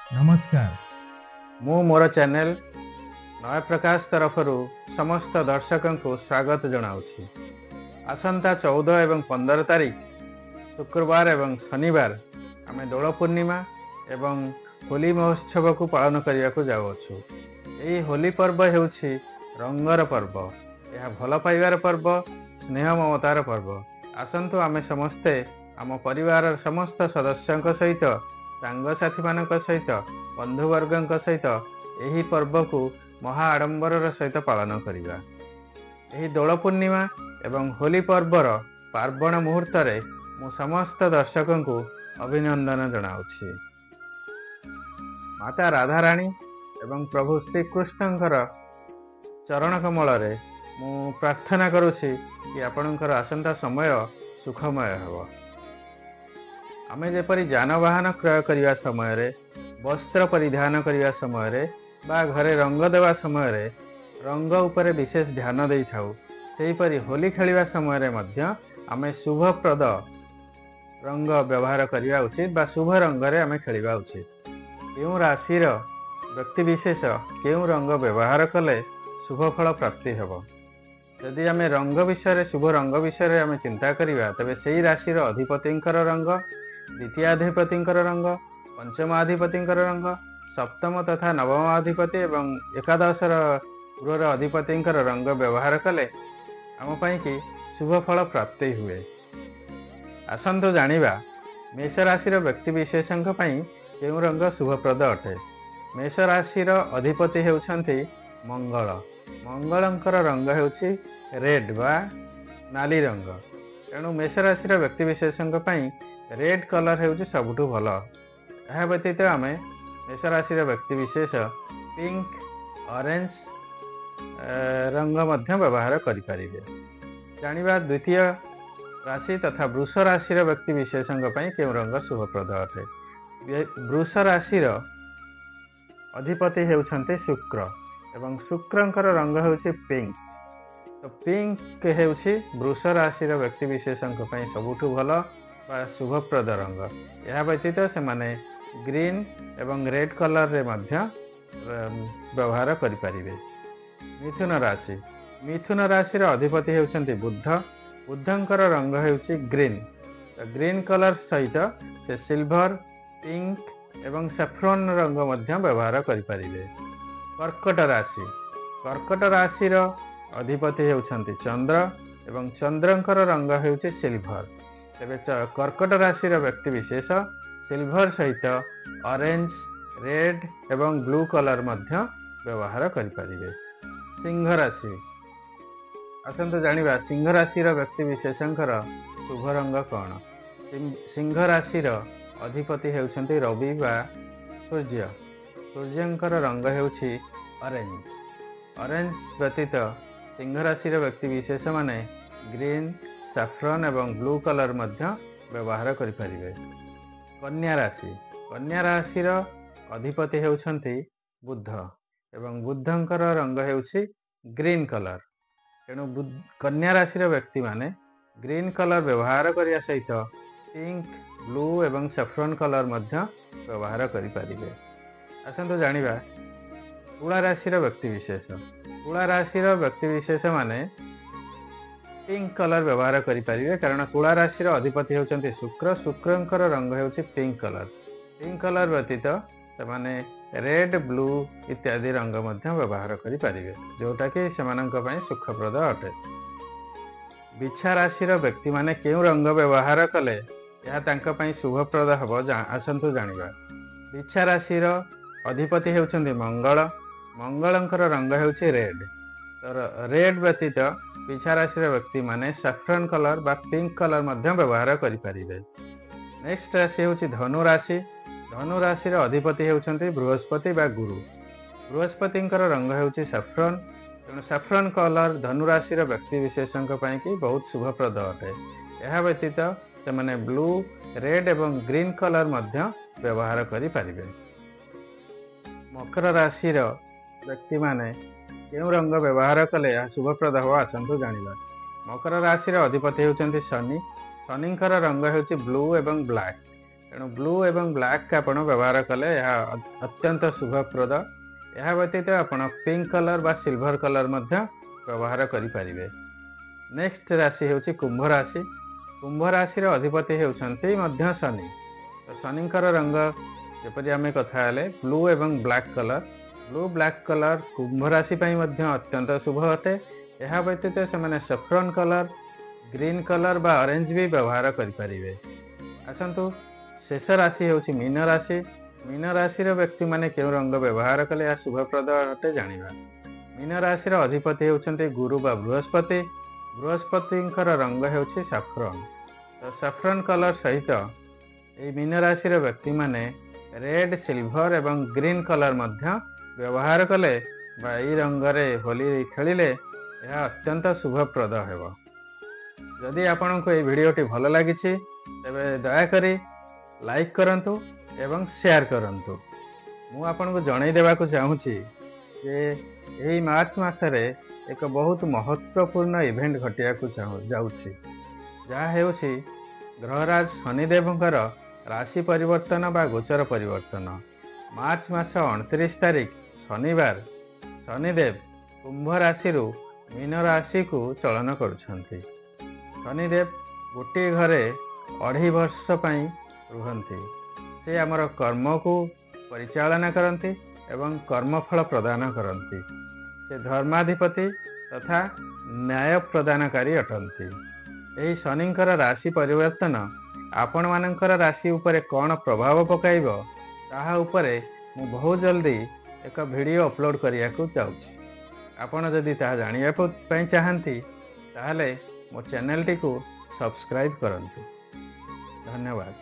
नमस्कार। मु मोर चैनल नय प्रकाश तरफरु समस्त दर्शकों को स्वागत जनाऊँगी। आसंता 14 एवं 15 तारीख शुक्रवार एवं शनिवार आमे दोल पूर्णिमा एवं होली महोत्सव को पालन करने को जाऊँ। यही होली पर्व हेउछि रंगर पर्व, यह भल पाइबार पर्व, स्नेह ममतार पर्व। आसंतु आमे समस्ते आम परिवार समस्त सदस्यों सहित सांगसाथी मानक सहित बंधुवर्गों सहित यही पर्व को महा आडंबर सहित पालन करिबा। यही दोल पूर्णिमा एवं होली पर्वर पार्वण मुहूर्त रे मु समस्त दर्शकों को अभिनंदन जनाऊँगी। माता राधाराणी एवं प्रभु श्रीकृष्णकर चरण कमल रे मु प्रार्थना करुछि कि आपणकर आसंता समय सुखमय हो। आमे जेपरि जानवाहन क्रय करिया समय रे, वस्त्र परिधान करिया समय रे बा घरे रंग देवा समय रे रंग उपरे विशेष ध्यान देई थाउ, सेहीपरि होली खेलिया समय रे मध्य आमे शुभप्रद रंग व्यवहार करिया उचित बा शुभ रंग रे आमे खेलिया उचित। केउ राशि व्यक्ति विशेष केउ रंग व्यवहार कले शुभ फल प्राप्ति हेबो। यदि आमे रंग विषय शुभ रंग विषय आमे चिंता करिया तबे सेही राशि अधिपतिंकर रंग, द्वितीयाधिपतिंकर रंग, पंचमाधिपतिंकर रंग, सप्तम तथा नवमाधिपति एवं एकादश गृहर अधिपतिंकर रंग व्यवहार कले आम पई कि शुभ फल प्राप्ति हुए। आसंतु जानिबा मेष राशि व्यक्ति विशेषंक पई केउ रंग शुभप्रद अटे। मेष राशि अधिपति हेउछंती मंगल। मंगलंकर रंग हेउछि रेड बा नाली रंग। तेणु मेष राशि व्यक्ति विशेषंक पई रेड कलर हेउछि सबुठु भल। यह व्यतीत आमे मेष राशि व्यक्ति विशेष पिंक, ऑरेंज रंग मध्य व्यवहार करिपारिबे। जानिबा द्वितीय राशि तथा वृष राशि व्यक्ति विशेषंक पई केउ रंग शुभप्रद अटे। वृष राशि अधिपति हेउछंती शुक्र एवं शुक्रंकर रंग हेउछि पिंक। तो पिंक हेउछि वृष राशि व्यक्ति विशेषंक पई सबुठु भल बा शुभप्रद रंग। यह व्यतीत से माने ग्रीन एवं रेड कलर रे मध्य व्यवहार करिपारिबे। मिथुन राशि अधिपति हेउछंती बुध। बुधंकर रंग हेउछि ग्रीन। ग्रीन कलर सहित से सिल्वर, पिंक एवं सैफ्रन रंग मध्य व्यवहार करिपारिबे। कर्कट राशि अधिपति हेउछंती चंद्र एवं चंद्रंकर रंग हेउछि सिल्वर। तेबे कर्कट राशि व्यक्ति विशेष सिल्वर सहित ऑरेंज, रेड एवं ब्लू कलर मध्य व्यवहार करिपारिबे। सिंह राशि आसंतु जानिबा सिंह राशि व्यक्ति विशेषंकर शुभ रंग कौन। सिंह राशि अधिपति हेउछंती रवि बा सूर्य। सूर्यंकर रंग हेउछि ऑरेंज। ऑरेंज व्यतीत सिंह राशि व्यक्ति विशेष माने ग्रीन, सैफ्रन एवं ब्लू कलर मध्य व्यवहार करिपारिबे। कन्या राशि अधिपति हेउछंती बुध एवं बुधंकर रंग हेउछि ग्रीन कलर। तेणु कन्या राशि व्यक्ति माने ग्रीन कलर व्यवहार करिया सहित पिंक, ब्लू एवं सैफ्रन कलर मध्य व्यवहार करिपारिबे। आसंतु जानिबा तुला राशि व्यक्ति विशेष। तुला राशि व्यक्ति विशेष माने पिंक कलर व्यवहार करिपारिबे, कारण तुला राशि अधिपति हेउछंती शुक्र। शुक्रंकर रंग हेउछि पिंक कलर। पिंक कलर व्यतीत से माने रेड, ब्लू इत्यादि रंग मध्य व्यवहार करिपारिबे, जोटा कि सेमानंक पई सुखप्रद अटे। बिछा राशि व्यक्ति माने केउ रंग व्यवहार कले यह तांका पई शुभप्रद हबो आसंतु जानिबा। बिछा राशि अधिपति हेउछंती मंगल। मंगलंकर रंग हेउछि रेड। तो रेड व्यतीत बिछा राशि व्यक्ति माने सैफ्रन कलर बा पिंक कलर मध्य व्यवहार करिपारिबे। नेक्स्ट राशि हेउछि धनु राशि। धनु राशि अधिपति हेउछंती बृहस्पति बा गुरु। बृहस्पतिंकर रंग हेउछि सैफ्रन। तेणु सैफ्रन कलर धनु राशि व्यक्ति विशेषंक पई कि बहुत शुभप्रद अटे। यह व्यतीत से माने ब्लू, रेड एवं ग्रीन कलर मध्य व्यवहार करिपारिबे। मकर राशि व्यक्ति माने केउ रंग व्यवहार कले यह शुभप्रद हो आसंतु जानिबा। मकर राशि अधिपति हेउछंती शनि। शनिंकर रंग हेउछि ब्लू एवं ब्लैक। तेणु ब्लू एवं ब्लैक आपण व्यवहार कले अत्यंत शुभप्रद। यह व्यतीत आपण पिंक कलर बा सिल्वर कलर व्यवहार करें। नेक्स्ट राशि हूँ कुंभ राशि। कुंभ राशि अधिपति होती शनि। तो शनिकर रंग जपरी आम कथा ब्लू एवं black colour. Blue black colour कुंभ राशि अत्यंत शुभ अटे। यह व्यतीत से सफ्रन कलर ग्रीन कलर बा ऑरेंज भी व्यवहार करें। आसतु शेष राशि हूँ मीन राशि। मीन राशि व्यक्ति माने क्यों रंग व्यवहार कले यह शुभप्रद अटे जानिबा। मीन राशि अधिपति होती गुरु बा बृहस्पति। बृहस्पति रंग होची सैफ्रन। तो सैफ्रन कलर सहित ये मीन राशि व्यक्ति माने रेड सिल्वर एवं ग्रीन कलर व्यवहार कले बा ई रंगरे होली खेलिले यह अत्यंत शुभप्रद हेबो। जदि आपनको ये वीडियोटी भल लगी तेबे दयाकरी लाइक करंतु एवं शेयर करंतु। मु आपनको जणाई देबाकू चाहूँची जे यही मार्च मासरे एक बहुत महत्वपूर्ण इवेंट घटिया जाउछि जहाँ हेउछि ग्रहराज शनिदेवंकर राशि परिवर्तन बा गोचर परिवर्तन। मार्च मास 29 तारिख शनिवार शनिदेव कुंभ राशि मीन राशि को चलन करुछंती। शनिदेव गोटे घरे 2.5 वर्ष पई रुहंती। से आमर कर्म को परिचालना करती एवं कर्मफल प्रदान करती। से धर्माधिपति तथा न्याय प्रदानकारी अटंती। यही शनिकर राशि परिवर्तन आपण मानकर राशि उपरे कौन प्रभाव पकाइब ताहा उपरे मु बहुत जल्दी एक वीडियो अपलोड करिया को चाहूँगी। आपण जदि ताहा जानिया पई चाहंती ताहले मो चैनल टी को सब्सक्राइब करंतु। धन्यवाद।